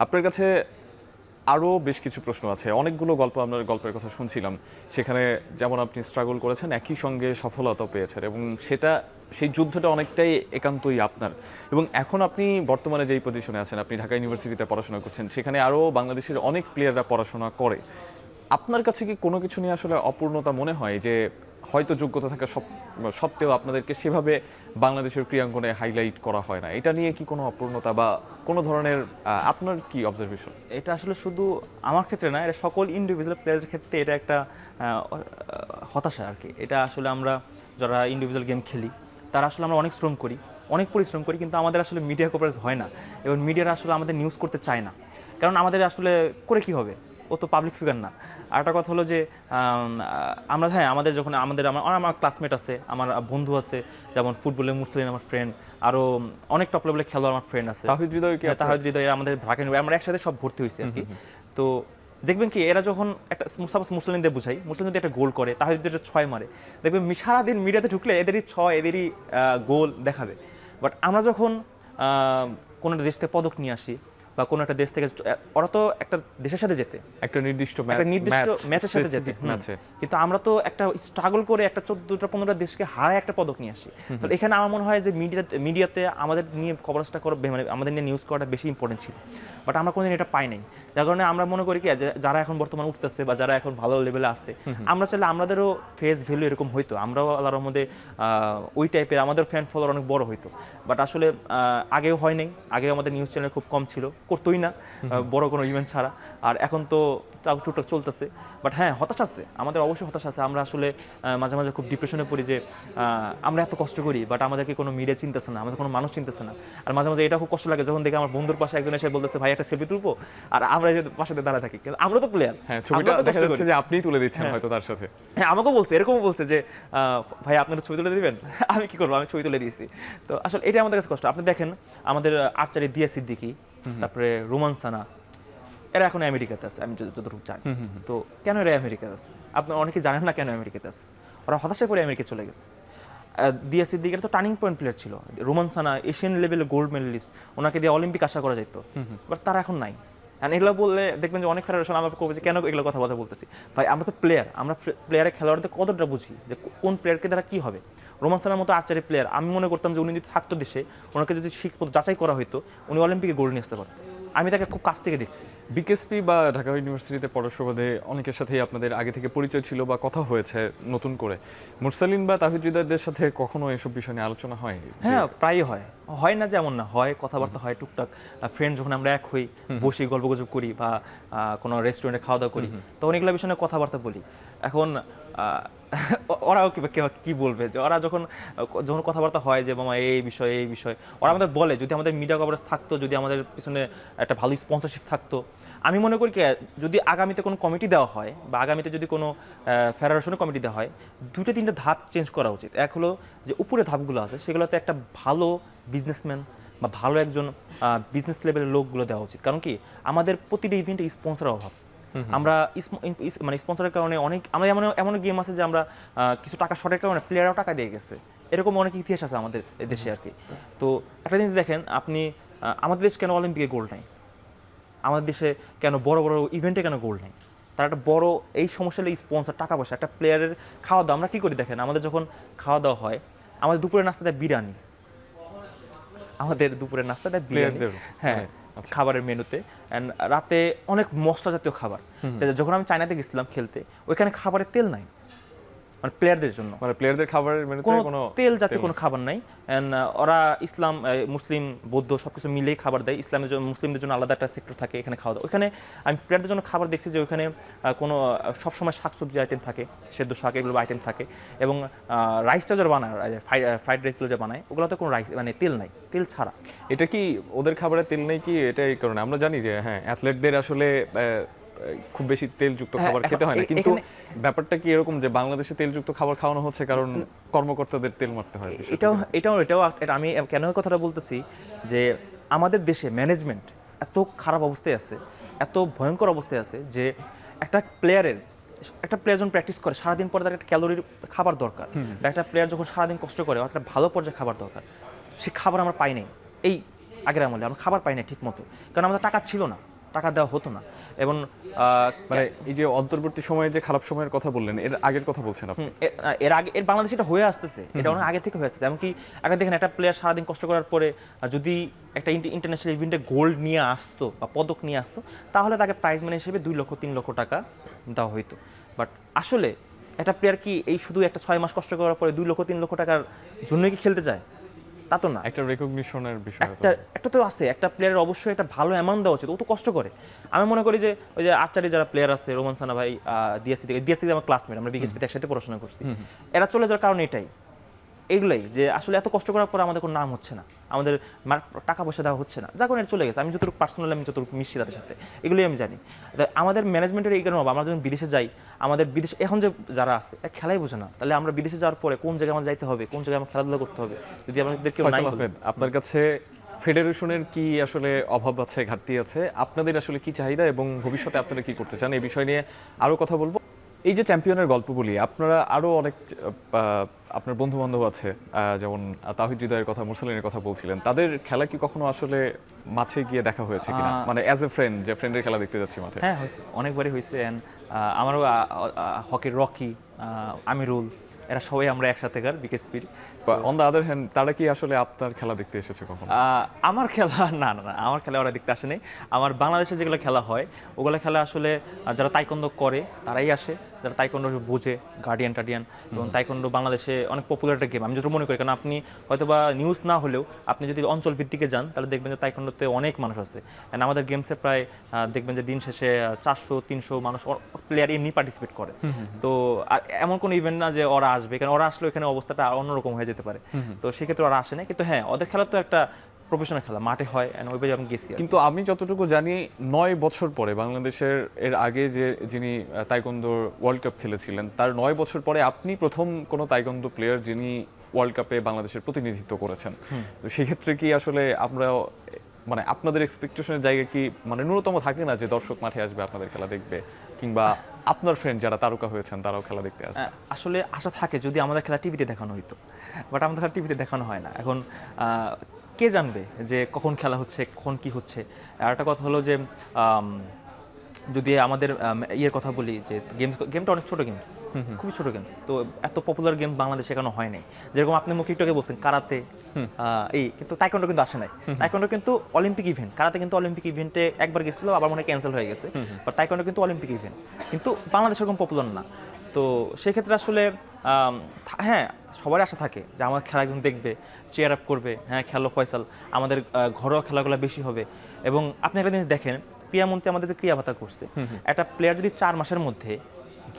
আপনার কাছে আরও বেশ কিছু প্রশ্ন আছে। অনেকগুলো আপনার গল্পের কথা শুনছিলাম। সেখানে যেমন আপনি স্ট্রাগল করেছেন, একই সঙ্গে সফলতাও পেয়েছেন এবং সেই যুদ্ধটা অনেকটাই একান্তই আপনার। এবং এখন আপনি বর্তমানে যেই পজিশনে আছেন, আপনি ঢাকা ইউনিভার্সিটিতে পড়াশোনা করছেন, সেখানে আরও বাংলাদেশের অনেক প্লেয়াররা পড়াশোনা করে। আপনার কাছে কি কোনো কিছু নিয়ে আসলে অপূর্ণতা মনে হয় যে হয়তো যোগ্যতা থাকা সত্ত্বেও আপনাদেরকে সেভাবে বাংলাদেশের ক্রীড়াঙ্গনে হাইলাইট করা হয় না? এটা নিয়ে কি কোনো অপূর্ণতা বা কোনো ধরনের আপনার কি অবজারভেশন? এটা আসলে শুধু আমার ক্ষেত্রে না, এটা সকল ইন্ডিভিজুয়াল প্লেয়ারের ক্ষেত্রে এটা একটা হতাশা আর কি। এটা আসলে আমরা যারা ইন্ডিভিজুয়াল গেম খেলি তারা আসলে আমরা অনেক পরিশ্রম করি, কিন্তু আমাদের আসলে মিডিয়া কভারেজ হয় না এবং মিডিয়ারা আসলে আমাদের নিউজ করতে চায় না। কারণ আমাদের আসলে করে কি হবে, ও তো পাবলিক ফিগার না। আর একটা কথা হলো যে আমরা আমাদের যখন আমার ক্লাসমেট আছে, আমার বন্ধু আছে, যেমন ফুটবলে মুসলিম আমার ফ্রেন্ড, আরও অনেক টপ লেভেলের খেলোয়াড় আমার ফ্রেন্ড আছে। তাহিদ হৃদয় আমাদের ঢাকা আমরা একসাথে সব ভর্তি হয়েছি আর কি। তো দেখবেন কি এরা যখন একটা মুসলিমদের বুঝাই, মুসলিম যদি একটা গোল করে, তাহিদ একটা 6 মারে, দেখবেন সারাদিন মিডিয়াতে ঢুকলে এদেরই 6 এদেরই গোল দেখাবে। বাট আমরা যখন কোনো একটা দেশ থেকে পদক নিয়ে আসি বা কোনো একটা দেশ থেকে, ওরা তো একটা দেশের সাথে যেতে, একটা নির্দিষ্ট ম্যাচের সাথে যেতে, কিন্তু আমরা তো একটা স্ট্রাগল করে একটা 14টা-15টা দেশকে হারায় একটা পদক নিয়ে আসি। তো এখানে আমার মনে হয় যে মিডিয়াতে আমাদের নিয়ে কভারেজটা করা, মানে আমাদের নিয়ে নিউজ করাটা বেশি ইম্পর্টেন্ট ছিল। বাট আমরা কোনোদিন এটা পাই নাই, যার কারণে আমরা মনে করি কি যারা এখন বর্তমানে উঠতেছে বা যারা এখন ভালো লেভেলে আছে, আমরা চাইলে আমাদেরও ফেস ভ্যালু এরকম হইতো, আমরাও আল্লাহর মধ্যে ওই টাইপের আমাদের ফ্যান ফলোয়ার অনেক বড় হইতো। বাট আসলে আগেও হয় নাই, আগেও আমাদের নিউজ চ্যানেল খুব কম ছিল, করতোই না বড় কোনো ইভেন্ট ছাড়া। আর এখন তো টুকটাক চলতেছে। বাট হ্যাঁ, হতাশা আছে, আমাদের অবশ্যই হতাশা আছে। আমরা আসলে মাঝে মাঝে খুব ডিপ্রেশনে পড়ি যে আমরা এত কষ্ট করি, বাট আমাদেরকে কোনো মিডিয়া চিনতেছে না, আমাদের কোনো মানুষ চিনতেছে না। আর মাঝে মাঝে এটা খুব কষ্ট লাগে যখন দেখি আমার বন্ধুর পাশে একজন এসে বলতেছে ভাই একটা সেলফি তুলবো, আর আমরা এই পাশে দাঁড়ায় থাকি, কিন্তু আমরা তো প্লেয়ার। হ্যাঁ, ছবিটা দেখা যাচ্ছে যে আপনিই তুলে দিচ্ছেন হয়তো তার সাথে। হ্যাঁ, আমাকেও বলছে, এরকমও বলছে যে ভাই আপনারা ছবি তুলে দিবেন। আমি কি করবো, আমি ছবি তুলে দিয়েছি। তো আসলে এটা আমাদের কাছে কষ্ট। আপনি দেখেন আমাদের আর্চারি দিয়া সিদ্দিকী, তারপরে রোমান সানা, এরা এখন আমেরিকাতে আছে, আমি যতটুকু জানি। তো কেন এরা আমেরিকাতে আছে? আপনার অনেকে জানেন না কেন আমেরিকাতে আছে। ওরা হতাশায় করে আমেরিকা চলে গেছে। দিয়া সিদ্দিকের তো টার্নিং পয়েন্ট প্লেয়ার ছিল। রোমান সানা এশিয়ান লেভেলে গোল্ড মেডেলিস্ট, ওনাকে দিয়ে অলিম্পিক আশা করা যেত, বাট তারা এখন নাই। এগুলো বললে দেখবেন যে অনেক ফেডারেশন আমরা করবো যে কেন এগুলো কথা বলতেছি। ভাই আমরা তো প্লেয়ার, আমরা প্লেয়ারের খেলোয়াড়দের কতটা বুঝি যে কোন প্লেয়ারকে দ্বারা কী হবে। রোমান সানার মতো আর্চারি প্লেয়ার, আমি মনে করতাম যে উনি যদি থাকতো দেশে, ওনাকে যদি যাচাই করা হতো, উনি অলিম্পিকে গোল্ড নিয়ে আসতে পারতেন। আমি তাকে খুব কাছ থেকে দেখছি। বিকেএসপি বা ঢাকা ইউনিভার্সিটিতে পড়ার সুবাদে অনেকের সাথেই আপনাদের আগে থেকে পরিচয় ছিল বা কথা হয়েছে নতুন করে। মুরসালিন বা তাহিদ হৃদয়দের সাথে কখনো এসব বিষয় নিয়ে আলোচনা হয়? হ্যাঁ, প্রায়ই হয় না যেমন না হয়, কথাবার্তা হয় টুকটাক। ফ্রেন্ড যখন আমরা এক হই, বসি গল্পগুজব করি বা কোনো রেস্টুরেন্টে খাওয়া দাওয়া করি, তখন এগুলো বিষয়ে কথাবার্তা বলি। এখন ওরাও কি বলবে, যে ওরা যখন কথাবার্তা হয় যে মামা এই বিষয়, ওরা আমাদের বলে যদি আমাদের মিডিয়া কভারেজ থাকতো, যদি আমাদের পিছনে একটা ভালো স্পন্সরশিপ থাকতো। আমি মনে করি কি যদি আগামীতে কোনো কমিটি দেওয়া হয় বা আগামীতে যদি কোনো ফেডারেশনের কমিটি দেওয়া হয়, 2-3টা ধাপ চেঞ্জ করা উচিত। এক হলো যে উপরে ধাপগুলো আছে সেগুলোতে একটা ভালো বিজনেসম্যান বা ভালো একজন বিজনেস লেভেলের লোকগুলো দেওয়া উচিত। কারণ কি আমাদের প্রতিটা ইভেন্টে স্পন্সরের অভাব। আমরা মানে স্পন্সরের কারণে আমরা এমন গেম আছে যে আমরা কিছু টাকা শর্টের কারণে প্লেয়াররাও টাকা দিয়ে গেছে, এরকম অনেক ইতিহাস আছে আমাদের দেশে আর কি। তো একটা জিনিস দেখেন আপনি, আমাদের দেশ কেন অলিম্পিকে গোল্ড নাই, আমাদের দেশে কেন বড় বড় ইভেন্টে কেন গোল্ড নাই? তার একটা বড় এই সমস্যা হলো স্পন্সর, টাকা পয়সা। একটা প্লেয়ারের খাওয়া দাওয়া আমরা কী করি দেখেন, আমাদের যখন খাওয়া দাওয়া হয়, আমাদের দুপুরের নাস্তাটা বিরিয়ানি, হ্যাঁ, খাবারের মেনুতে। অ্যান্ড রাতে অনেক মশলা জাতীয় খাবার। যখন আমি চায়নাতে গেছিলাম খেলতে, ওইখানে খাবারের তেল নাই, মানে প্লেয়ারদের জন্য, মানে প্লেয়ারদের খাবারের মেনুতে কোনো তেল জাতীয় কোনো খাবার নাই। এন্ড ওরা ইসলাম, মুসলিম, বৌদ্ধ সবকিছু মিলেই খাবার দেয়। ইসলামের জন্য, মুসলিমদের জন্য আলাদা একটা সেক্টর থাকে, এখানে খাওয়া দাওয়া। ওইখানে আমি প্লেয়ারদের জন্য খাবার দেখছি যে ওইখানে কোনো সবসময় শাকসবজি আইটেম থাকে, সেদ্ধ শাক এগুলো আইটেম থাকে, এবং রাইসটা যারা বানায়, ফ্রাইড রাইসগুলো যে বানায়, ওগুলোতে কোনো রাইস মানে তেল নাই, তেল ছাড়া। এটা কি ওদের খাবারে তেল নেই কি এটা এই কারণে? আমরা জানি যে হ্যাঁ, অ্যাথলেটদের আসলে খুব বেশি তেলযুক্ত খাবার খেতে হয় না, কিন্তু ব্যাপারটা কি এরকম যে বাংলাদেশে তেলযুক্ত খাবার খাওয়ানো হচ্ছে কারণ কর্মকর্তাদের তেল মারতে হয়? এটাও আমি কেন কথাটা বলতেছি যে আমাদের দেশে ম্যানেজমেন্ট এত খারাপ অবস্থায় আছে, এত ভয়ঙ্কর অবস্থায় আছে যে একটা প্লেয়ার যখন প্র্যাকটিস করে সারাদিন পরে তার একটা ক্যালোরির খাবার দরকার, একটা প্লেয়ার যখন সারাদিন কষ্ট করে একটা ভালো পর্যায়ে খাবার দরকার, সে খাবার আমরা পাই নাই। এই আগের আমলে আমরা খাবার পাই না ঠিক মতো, কারণ আমাদের টাকা ছিল না, টাকা দেওয়া হতো না। এবং মানে এই যে অন্তর্বর্তী সময়ে যে খারাপ সময়ের কথা বললেন, এর আগের কথা বলছেন আপনি? এর আগে এর বাংলাদেশে এটা হয়ে আসতেছে, এটা অনেক আগে থেকে হয়ে আসতেছে। এমনকি আগে দেখেন একটা প্লেয়ার সারাদিন কষ্ট করার পরে যদি একটা ইন্টারন্যাশনাল ইভেন্টে গোল্ড নিয়ে আসতো বা পদক নিয়ে আসতো, তাহলে তাকে প্রাইজ মানি হিসেবে 2 লক্ষ 3 লক্ষ টাকা দেওয়া হইতো। বাট আসলে একটা প্লেয়ার কি এই শুধু একটা 6 মাস কষ্ট করার পরে 2 লক্ষ 3 লক্ষ টাকার জন্যই কি খেলতে যায়? তা তো না। একটা রেকগনিশনের বিষয় একটা তো আছে, একটা প্লেয়ারের অবশ্যই একটা ভালো অ্যামাউন্ট দেওয়া উচিত, ও তো কষ্ট করে। আমি মনে করি যে ওই যে আর্চারি যারা প্লেয়ার আছে, রোমান সানা ভাই ডিএসসি আমার ক্লাসমেট, আমরা বিকেএসপিতে একসাথে পড়াশোনা করছি, এরা চলে যাওয়ার কারণ এটাই, এইগুলাই যে আসলে এত কষ্ট করার পর আমাদের কোনো নাম হচ্ছে না, আমাদের টাকা পয়সা দেওয়া হচ্ছে না, যা কোনো চলে গেছে। আমি যতটুকু পার্সোনালি আমি যতটুকু মিশছি তাদের সাথে, এগুলোই আমি জানি। আমাদের ম্যানেজমেন্টের এই কারণে আমরা যখন বিদেশে যাই, আমাদের বিদেশে এখন যে যারা আছে খেলাই বোঝে না, তাহলে আমরা বিদেশে যাওয়ার পরে কোন জায়গায় আমাদের যাইতে হবে, কোন জায়গায় আমার খেলাধুলা করতে হবে, যদি আমাদের কেউ নাই বলে। আপনার কাছে ফেডারেশনের কি আসলে অভাব আছে, ঘাটতি আছে, আপনাদের আসলে কি চাহিদা এবং ভবিষ্যতে আপনারা কি করতে চান, এই বিষয় নিয়ে আরো কথা বলবো। এই যে চ্যাম্পিয়নের গল্প বলি, আপনারা আরো অনেক আপনার বন্ধু বান্ধব আছে, যেমন তাহিদ হৃদয়ের কথা, মুরসালিনের কথা বলছিলেন, তাদের খেলা কি কখনো আসলে মাঠে গিয়ে দেখা হয়েছে কিনা, মানে অ্যাজ এ ফ্রেন্ড, যে ফ্রেন্ডের খেলা দেখতে যাচ্ছি মাঠে? হ্যাঁ হয়েছে, অনেকবারই হয়েছে। আমারও হকির রকি, আমিরুল, এরা সবাই আমরা একসাথেকার বিকেএসপির। অন দ্য আদার হ্যান্ড, তারা কি আসলে আপনার খেলা দেখতে এসেছে কখনো? আমার খেলা না, আমার খেলা ওরা দেখতে আসেনি। আমার বাংলাদেশে যেগুলো খেলা হয় ওগুলো খেলা আসলে যারা তাইকোন্ডো করে তারাই আসে, যারা তাইকোন্ডো বোঝে, গার্ডিয়ান টার্ডিয়ান। এবং তাইকোন্ডো বাংলাদেশে অনেক পপুলার একটা গেম আমি যত মনে করি, কারণ আপনি হয়তো বা নিউজ না হলেও আপনি যদি অঞ্চল ভিত্তিকে যান তাহলে দেখবেন যে তাইকোন্ডোতে অনেক মানুষ আছে। অ্যান্ড আমাদের গেমসে প্রায় দেখবেন যে দিন শেষে 400-300 মানুষ প্লেয়ার এমনি পার্টিসিপেট করে। তো এমন কোনো ইভেন্ট না যে ওরা আসবে, কারণ ওরা আসলে এখানে অবস্থাটা অন্যরকম হয়ে যেতে পারে। তো সেক্ষেত্রে ওরা আসে না, কিন্তু হ্যাঁ ওদের খেলা তো একটা প্রফেশনাল খেলা, মাঠে হয়, ওইভাবে আমি গেছি। কিন্তু আমি যতটুকু জানি 9 বছর পরে বাংলাদেশের, এর আগে যে যিনি তাইকোন্ডোর ওয়ার্ল্ড কাপ খেলেছিলেন, তার 9 বছর পরে আপনি প্রথম কোনো তাইকোন্ডো প্লেয়ার যিনি ওয়ার্ল্ড কাপে বাংলাদেশের প্রতিনিধিত্ব করেছেন। তো সেক্ষেত্রে কি আসলে আমরা, মানে আপনাদের এক্সপেকটেশনের জায়গা কি মানে ন্যূনতম থাকে না যে দর্শক মাঠে আসবে আপনাদের খেলা দেখবে, কিংবা আপনার ফ্রেন্ড যারা তারকা হয়েছেন তারাও খেলা দেখতে আসবে? আসলে আশা থাকে যদি আমাদের খেলা টিভিতে দেখানো হইতো, বাট আমাদের খেলা টিভিতে দেখানো হয় না। এখন কে জানবে যে কখন খেলা হচ্ছে, কখন কি হচ্ছে। আর একটা কথা হলো যে যদি আমাদের ইয়ের কথা বলি যে গেমটা অনেক ছোট গেমস, খুবই ছোট গেমস, তো এত পপুলার গেম বাংলাদেশে এখনো হয় নাই। যেরকম আপনি মুখে একটু আগে বলছেন কারাতে, এই কিন্তু তাইকোন্ডো কিন্তু আসে নাই। তাইকোন্ডো কিন্তু অলিম্পিক ইভেন্ট, কারাতে কিন্তু অলিম্পিক ইভেন্টে একবার গেছিল, আবার মনে হয় ক্যান্সেল হয়ে গেছে। বাট তাইকোন্ডো কিন্তু অলিম্পিক ইভেন্ট, কিন্তু বাংলাদেশ এরকম পপুলার না। তো সেক্ষেত্রে আসলে হ্যাঁ সবারই আশা থাকে যে আমার খেলা একজন দেখবে, চেয়ার আপ করবে, হ্যাঁ খেলো ফয়সাল, আমাদের ঘরোয়া খেলাগুলো বেশি হবে। এবং আপনি একটা জিনিস দেখেন, ক্রীড়ামন্ত্রী আমাদের যে ক্রিয়া ভাতা করছে, একটা প্লেয়ার যদি 4 মাসের মধ্যে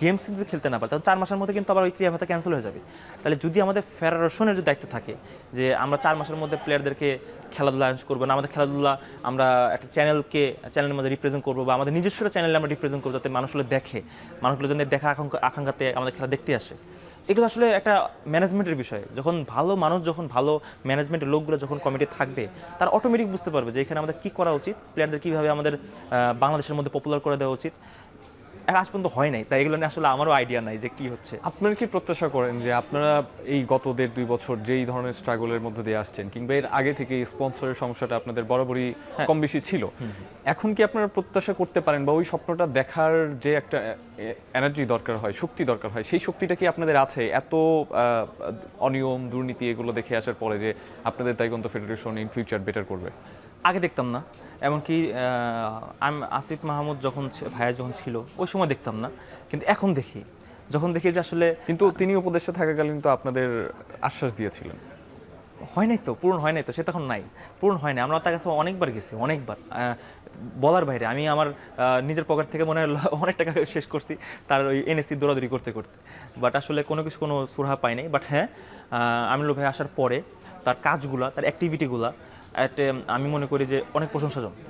গেমস যদি খেলতে না পারে, তাহলে 4 মাসের মধ্যে কিন্তু আবার ওই ক্রিয়া ভাতা ক্যান্সেল হয়ে যাবে। তাহলে যদি আমাদের ফেডারেশনের যদি দায়িত্ব থাকে যে আমরা 4 মাসের মধ্যে প্লেয়ারদেরকে খেলাধুলা আয়োজন করবো না, আমাদের খেলাধুলা আমরা একটা চ্যানেলের মধ্যে রিপ্রেজেন্ট করবো, বা আমাদের নিজস্ব চ্যানেলে আমরা রিপ্রেজেন্ট করবো, যাতে মানুষগুলো দেখে, মানুষগুলো যেন দেখা আকাঙ্ক্ষাতে আমাদের খেলা দেখতে আসে। এগুলো আসলে একটা ম্যানেজমেন্টের বিষয়। যখন ভালো মানুষ, যখন ভালো ম্যানেজমেন্টের লোকগুলো যখন কমিটি থাকবে, তারা অটোমেটিক বুঝতে পারবে যে এখানে আমাদের কী করা উচিত, প্লেয়ারদের কীভাবে আমাদের বাংলাদেশের মধ্যে পপুলার করে দেওয়া উচিত। আজ পর্যন্ত হয় নাই, তাই এগুলো নিয়ে আসলে আমারও আইডিয়া নাই যে কি হচ্ছে। আপনারা কি প্রত্যাশা করেন যে আপনারা এই গত 1.5-2 বছর যেই ধরনের স্ট্রাগলের মধ্যে দিয়ে আসছেন, কিংবা এর আগে থেকে স্পন্সরের সমস্যাটা আপনাদের বরাবরই কম বেশি ছিল, এখন কি আপনারা প্রত্যাশা করতে পারেন, বা ওই স্বপ্নটা দেখার যে একটা এনার্জি দরকার হয়, শক্তি দরকার হয়, সেই শক্তিটা কি আপনাদের আছে এত অনিয়ম দুর্নীতি এগুলো দেখে আসার পরে, যে আপনাদের taekwondo federation in future better করবে? আগে দেখতাম না, এমনকি আমি আসিফ মাহমুদ ভাইয়া যখন ছিল ওই সময় দেখতাম না, কিন্তু এখন দেখি, যখন দেখি যে আসলে, কিন্তু তিনি উপদেষ্টা থাকাকালীন তো আপনাদের আশ্বাস দিয়েছিলেন। হয় নাই তো, পূরণ হয় নাই তো, সে তখন নাই, পূরণ হয় নাই। আমরা তার কাছে অনেকবার গেছি, অনেকবার, বলার বাইরে। আমি আমার নিজের পকেট থেকে মনে হয় অনেক টাকা শেষ করছি তার ওই এনএসসি দৌড়াদৌড়ি করতে করতে, বাট আসলে কোনো সুরাহা পাই নাই। বাট হ্যাঁ, আমিনুল ভাই আসার পরে তার কাজগুলা, তার অ্যাক্টিভিটিগুলা আমি মনে করি যে অনেক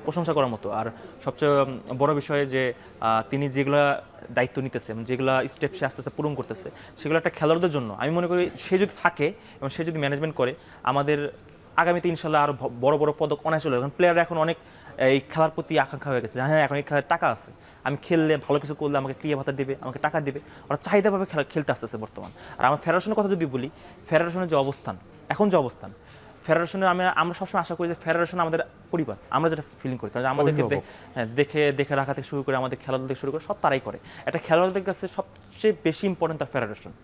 প্রশংসা করার মতো। আর সবচেয়ে বড় বিষয় যে তিনি যেগুলা দায়িত্ব নিতেছে, যেগুলা স্টেপ সে আস্তে আস্তে পূরণ করতেছে, সেগুলো একটা খেলোয়াড়দের জন্য আমি মনে করি সে যদি থাকে এবং সে যদি ম্যানেজমেন্ট করে, আমাদের আগামীতে ইনশাল্লাহ আরও বড় বড় পদক অনেক চলে। এখন প্লেয়াররা এখন অনেক এই খেলার প্রতি আকাঙ্ক্ষা হয়ে গেছে, হ্যাঁ এখন এই খেলার টাকা আছে, আমি খেললে ভালো কিছু করলে আমাকে ক্রিয়া ভাতা দেবে, আমাকে টাকা দেবে, ওরা চাহিদাভাবে খেলতে আসতেছে বর্তমান। আর আমার ফেডারেশনের কথা যদি বলি, ফেডারেশনের যে অবস্থান, এখন যে অবস্থান, ফেডারেশনের আমরা সবসময় আশা করি যে ফেডারেশন আমাদের পরিবার, আমরা যেটা ফিলিং করি, কারণ আমাদেরকে দেখে দেখে রাখা থেকে শুরু করে আমাদের খেলাধুলা থেকে শুরু করে সব তারাই করে। একটা খেলোয়াড়দের কাছে সবচেয়ে বেশি ইম্পর্টেন্ট তার ফেডারেশন।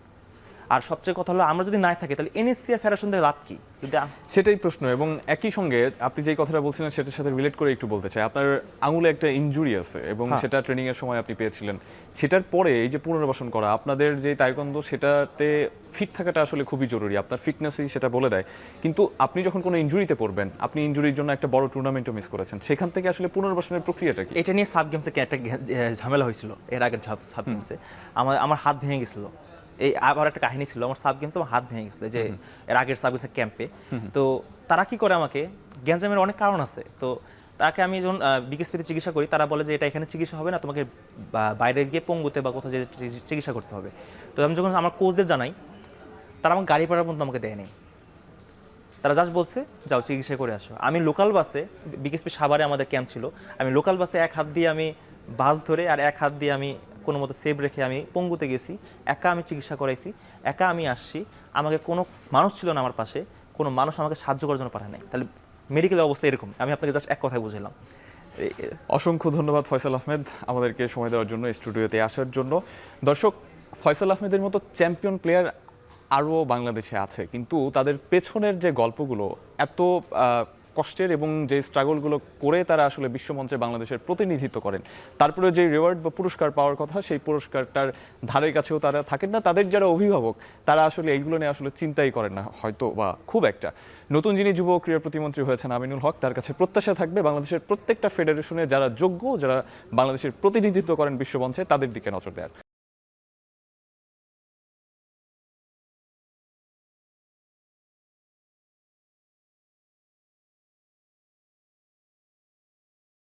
আর সবচেয়ে কথা হলো আমরা যদি না থাকি তাহলে এনএসসি আর ফেডারেশন দিয়ে লাভ কি? যদি সেটাই প্রশ্ন। এবং একই সঙ্গে আপনি যেই কথাটা বলছিলেন সেটার সাথে রিলেট করে একটু বলতে চাই, আপনার আঙুলে একটা ইনজুরি আছে এবং সেটা ট্রেনিং এর সময় আপনি পেয়েছিলেন। সেটার পরে এই যে পুনর্বাসন করা, আপনাদের যে তাইকোয়ান্দো সেটাতে ফিট থাকাটা আসলে খুবই জরুরি, আপনার ফিটনেসই সেটা বলে দেয়। কিন্তু আপনি যখন কোনো ইনজুরিতে পড়বেন, আপনি ইনজুরির জন্য একটা বড় টুর্নামেন্টও মিস করেছেন, সেখান থেকে আসলে পুনর্বাসনের প্রক্রিয়াটা কি? এটা নিয়ে সাব গেমসে একটা ঝামেলা হয়েছিল এর আগের সাব গেমসে। আমার হাত ভেঙে গেছিল। এই আবার একটা কাহিনী ছিল, আমার সাব গেমসে আমার হাত ভেঙে গেছিল যে এর আগের সাব গেমসের ক্যাম্পে। তো তারা কি করে, আমাকে গ্যাঞ্জামের অনেক কারণ আছে, তো তাকে আমি যখন বিকেএসপিতে চিকিৎসা করি, তারা বলে যে এটা এখানে চিকিৎসা হবে না, তোমাকে বাইরে গিয়ে পঙ্গুতে বা কোথাও যে চিকিৎসা করতে হবে। তো আমি যখন আমার কোচদের জানাই, তারা আমার গাড়ি ভাড়া পর্যন্ত আমাকে দেয়নি। তারা জাস্ট বলছে যাও চিকিৎসা করে আসো। আমি লোকাল বাসে, বিকেএসপি সাভারে আমাদের ক্যাম্প ছিল, আমি লোকাল বাসে এক হাত দিয়ে আমি বাস ধরে আর এক হাত দিয়ে আমি কোনো মতো সেভ রেখে আমি পঙ্গুতে গেছি, একা আমি চিকিৎসা করাইছি, একা আমি আসছি। আমাকে কোনো মানুষ ছিল না আমার পাশে, কোনো মানুষ আমাকে সাহায্য করার জন্য পাঠায় নাই। তাহলে মেডিকেলের অবস্থা এরকম। আমি আপনাকে জাস্ট এক কথায় বুঝাইলাম। অসংখ্য ধন্যবাদ ফয়সাল আহমেদ আমাদেরকে সময় দেওয়ার জন্য, স্টুডিওতে আসার জন্য। দর্শক, ফয়সাল আহমেদের মতো চ্যাম্পিয়ন প্লেয়ার আরও বাংলাদেশে আছে, কিন্তু তাদের পেছনের যে গল্পগুলো এত কষ্টের এবং যে স্ট্রাগলগুলো করে তারা আসলে বিশ্বমঞ্চে বাংলাদেশের প্রতিনিধিত্ব করেন, তারপরে যে রিওয়ার্ড বা পুরস্কার পাওয়ার কথা, সেই পুরস্কারটার ধারের কাছেও তারা থাকেন না। তাদের যারা অভিভাবক, তারা আসলে এইগুলো নিয়ে আসলে চিন্তাই করেন না হয়তো বা খুব একটা। নতুন যিনি যুব ক্রীড়া প্রতিমন্ত্রী হয়েছেন আমিনুল হক, তার কাছে প্রত্যাশা থাকবে বাংলাদেশের প্রত্যেকটা ফেডারেশনে যারা যোগ্য, যারা বাংলাদেশের প্রতিনিধিত্ব করেন বিশ্বমঞ্চে, তাদের দিকে নজর দেওয়ার।